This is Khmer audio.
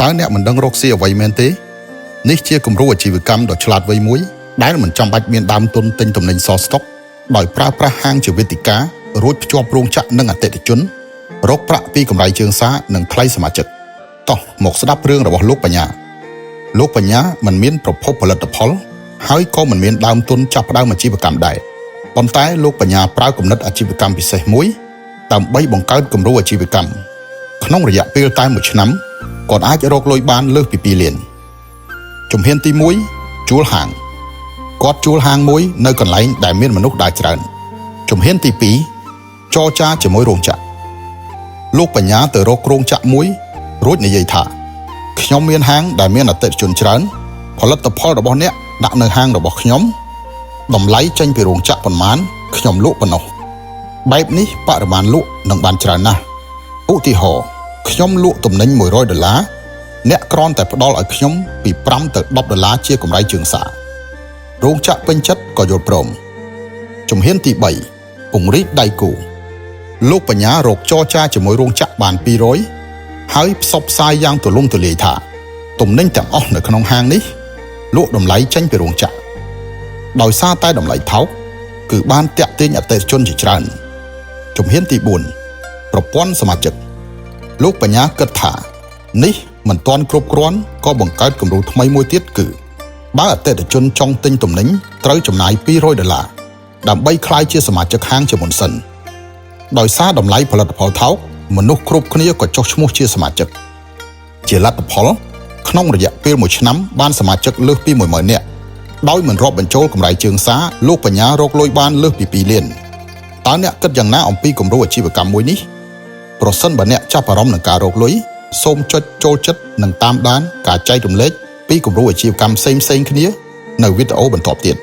ើអ្នកមិនដឹងរកស៊ីអ្វីមែនទេនេះជាគំរូអាជីវកម្មដ៏ឆ្លាតវៃមួយដែលមិនចាំបាច់មានដើមទុនទិញទំនិញសស្តុកដោយប្រើប្រាស់ហាងជាវេទិការួចភ្ជាប់រោងចក្រនិងអតិថិជនរកប្រាក់ពីកម្រៃជើងសារនិងថ្លៃសមាជិកតោះមកស្ដាប់រឿងរបស់លោកបញ្ញាលោកបញ្ញាមិនមានប្រភពផលិតផលហើយក៏មិនមានដើមទុនចាប់ផ្ដើមអាជីវកម្មដែរប៉ុន្តែលោកបញ្ញាប្រើគំនិតអាជីវកម្មពិសេសមួយដើម្បីបង្កើតគំរូអាជីវកម្មក្នុងរយៈពេលតែ1ឆ្នាំគាត់អាចរកលុយបានលើសពី2លានជំហានទី1ជួលហាងគាត់ជួលហាងមួយនៅកន្លែងដែលមានមនុស្សដើរច្រើនជំហានទី2ចរចាជាមួយរោងចក្រលោកបញ្ញាទៅរករោងចក្រមួយរួចនិយាយថាខ្ញុំមានហាងដែលមានអតិថិជនច្រើនផលិតផលរបស់អ្នកដាក់នៅហាងរបស់ខ្ញុំតម្លៃចេញពីរោងចក្រប៉ុន្មានខ្ញុំលក់ប៉ុណ្ណោះបែបនេះបរិមាណលក់នឹងបានច្រើនណាស់ឧទាហរណ៍ខ្ញុំលក់ទំនិញ$100អ្នកគ្រាន់តែផ្ដល់ឲ្យខ្ញុំពី$5ទៅ$10ជាកម្រៃជើងសាររោងចក្រពេញចិត្តក៏យល់ព្រមជំហានទី3ពង្រីកដៃគូលោកបញ្ញារកចរចាជាមួយរោងចក្របាន200ហើយផ្សព្វផ្សាយយ៉ាងទូលំទូលាយថាទំនិញទាំងអស់នៅក្នុងហាងនេះលក់តម្លៃចេញពីរោងចក្រដោយសារតែតម្លៃថោកគឺបានតាក់ទាញអតិថិជនជាច្រើនជំហានទី4ប្រព័ន្ធសមាជិកលោកបញ្ញាគិតថានេះមិនទាន់គ្រប់គ្រាន់ក៏បង្កើតគំរូថ្មីមួយទៀតគឺបើអតិថិជនចង់ទិញទំនិញត្រូវចំណាយ$200ដើម្បីក្លាយជាសមាជិកហាងជាមុនសិនដោយសារតម្លៃផលិតផលថោកមនុស្សគ្រប់គ្នាក៏ចុះឈ្មោះជាសមាជិកជាលទ្ធផលក្នុងរយៈពេល1ឆ្នាំបានសមាជិកលើសពី10000នាក់ដោយមិនរាប់បញ្ចូលកម្រៃជើងសារលោកបញ្ញារកលុយបានលើសពី2លានតើអ្នកគិតយ៉ាងណាអំពីគំរូអាជីវកម្មមួយនេះប្រសិនបើអ្នកចាប់អារម្មណ៍នឹងការរកលុយសូមចុចចូលចិត្តនិងតាមដានការចែករំលែកពីគំរូអាជីវកម្មផ្សេងៗគ្នានៅវីដេអូបន្ទាប់ទៀត